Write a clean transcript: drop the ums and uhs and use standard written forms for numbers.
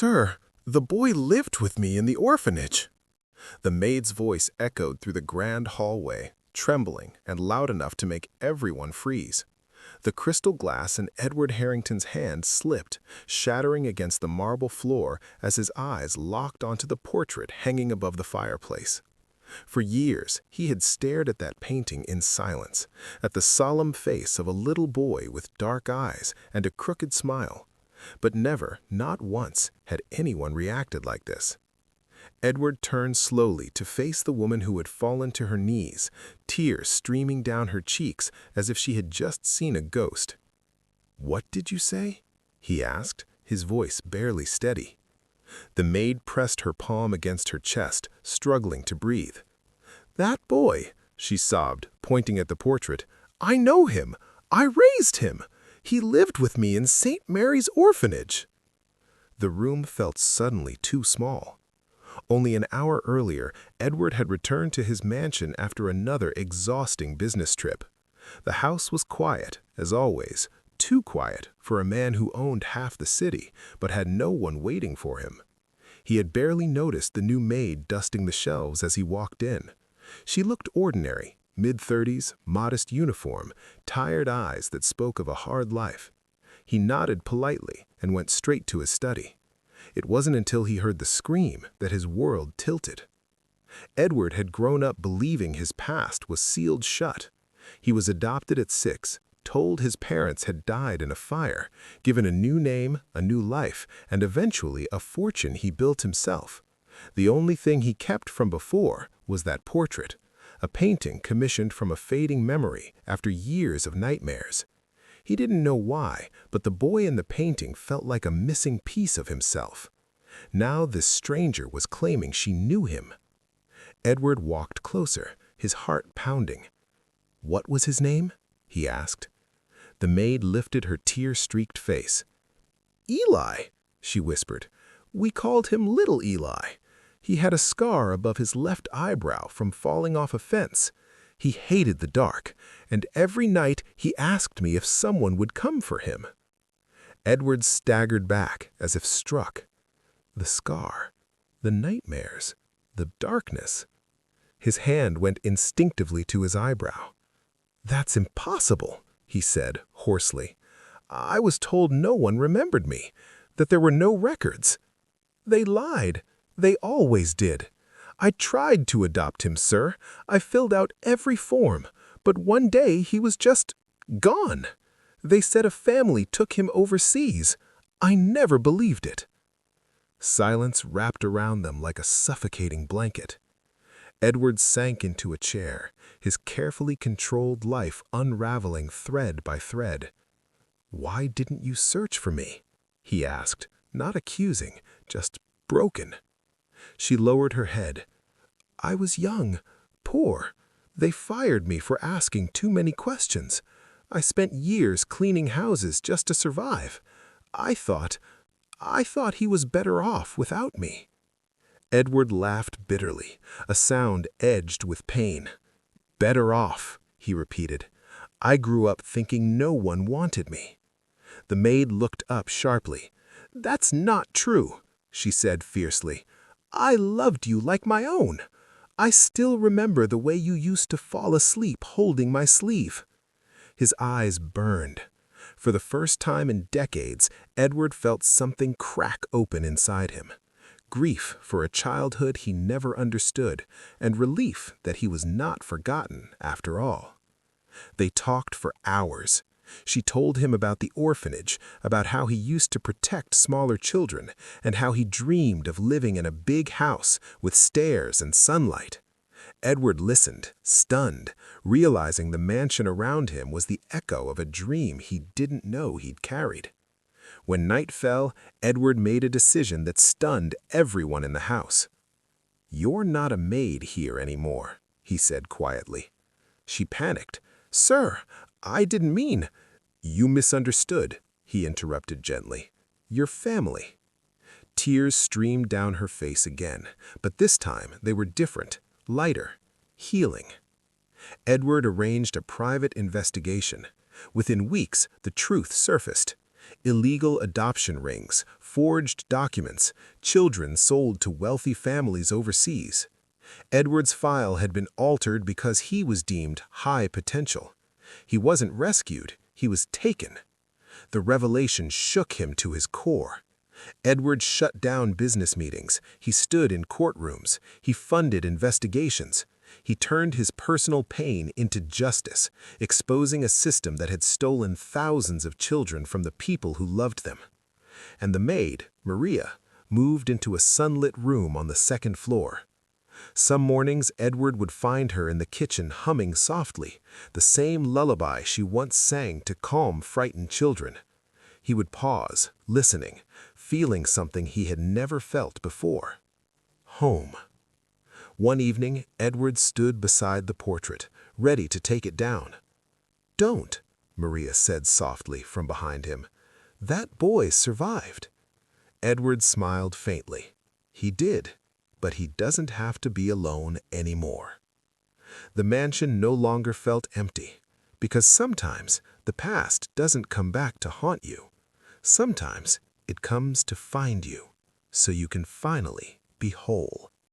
Sir, the boy lived with me in the orphanage. The maid's voice echoed through the grand hallway, trembling and loud enough to make everyone freeze. The crystal glass in Edward Harrington's hand slipped, shattering against the marble floor as his eyes locked onto the portrait hanging above the fireplace. For years, he had stared at that painting in silence, at the solemn face of a little boy with dark eyes and a crooked smile. But never, not once, had anyone reacted like this. Edward turned slowly to face the woman who had fallen to her knees, tears streaming down her cheeks as if she had just seen a ghost. "What did you say?" he asked, his voice barely steady. The maid pressed her palm against her chest, struggling to breathe. "That boy," she sobbed, pointing at the portrait. "I know him. I raised him. He lived with me in St. Mary's orphanage." The room felt suddenly too small. Only an hour earlier, Edward had returned to his mansion after another exhausting business trip. The house was quiet, as always, too quiet for a man who owned half the city, but had no one waiting for him. He had barely noticed the new maid dusting the shelves as he walked in. She looked ordinary, mid-30s, modest uniform, tired eyes that spoke of a hard life. He nodded politely and went straight to his study. It wasn't until he heard the scream that his world tilted. Edward had grown up believing his past was sealed shut. He was adopted at 6, told his parents had died in a fire, given a new name, a new life, and eventually a fortune he built himself. The only thing he kept from before was that portrait, a painting commissioned from a fading memory after years of nightmares. He didn't know why, but the boy in the painting felt like a missing piece of himself. Now this stranger was claiming she knew him. Edward walked closer, his heart pounding. "What was his name?" he asked. The maid lifted her tear-streaked face. "Eli," she whispered. "We called him Little Eli. He had a scar above his left eyebrow from falling off a fence. He hated the dark, and every night he asked me if someone would come for him." Edward staggered back as if struck. The scar, the nightmares, the darkness. His hand went instinctively to his eyebrow. "That's impossible," he said hoarsely. "I was told no one remembered me, that there were no records." "They lied. They always did. I tried to adopt him, sir. I filled out every form, but one day he was just gone. They said a family took him overseas. I never believed it." Silence wrapped around them like a suffocating blanket. Edward sank into a chair, his carefully controlled life unraveling thread by thread. "Why didn't you search for me?" he asked, not accusing, just broken. She lowered her head. "I was young, poor. They fired me for asking too many questions. I spent years cleaning houses just to survive. I thought he was better off without me." Edward laughed bitterly, a sound edged with pain. "Better off," he repeated. "I grew up thinking no one wanted me." The maid looked up sharply. "That's not true," she said fiercely. "I loved you like my own. I still remember the way you used to fall asleep holding my sleeve." His eyes burned. For the first time in decades, Edward felt something crack open inside him. Grief for a childhood he never understood, and relief that he was not forgotten after all. They talked for hours. She told him about the orphanage, about how he used to protect smaller children, and how he dreamed of living in a big house with stairs and sunlight. Edward listened, stunned, realizing the mansion around him was the echo of a dream he didn't know he'd carried. When night fell, Edward made a decision that stunned everyone in the house. "You're not a maid here anymore," he said quietly. She panicked. "Sir, I didn't mean—" "You misunderstood," he interrupted gently. "Your family." Tears streamed down her face again, but this time they were different, lighter, healing. Edward arranged a private investigation. Within weeks, the truth surfaced. Illegal adoption rings, forged documents, children sold to wealthy families overseas. Edward's file had been altered because he was deemed high potential. He wasn't rescued, he was taken. The revelation shook him to his core. Edward shut down business meetings, he stood in courtrooms, he funded investigations. He turned his personal pain into justice, exposing a system that had stolen thousands of children from the people who loved them. And the maid, Maria, moved into a sunlit room on the second floor. Some mornings Edward would find her in the kitchen humming softly, the same lullaby she once sang to calm frightened children. He would pause, listening, feeling something he had never felt before. Home. One evening, Edward stood beside the portrait, ready to take it down. "Don't," Maria said softly from behind him. "That boy survived." Edward smiled faintly. He did, but he doesn't have to be alone anymore. The mansion no longer felt empty, because sometimes the past doesn't come back to haunt you. Sometimes it comes to find you, so you can finally be whole.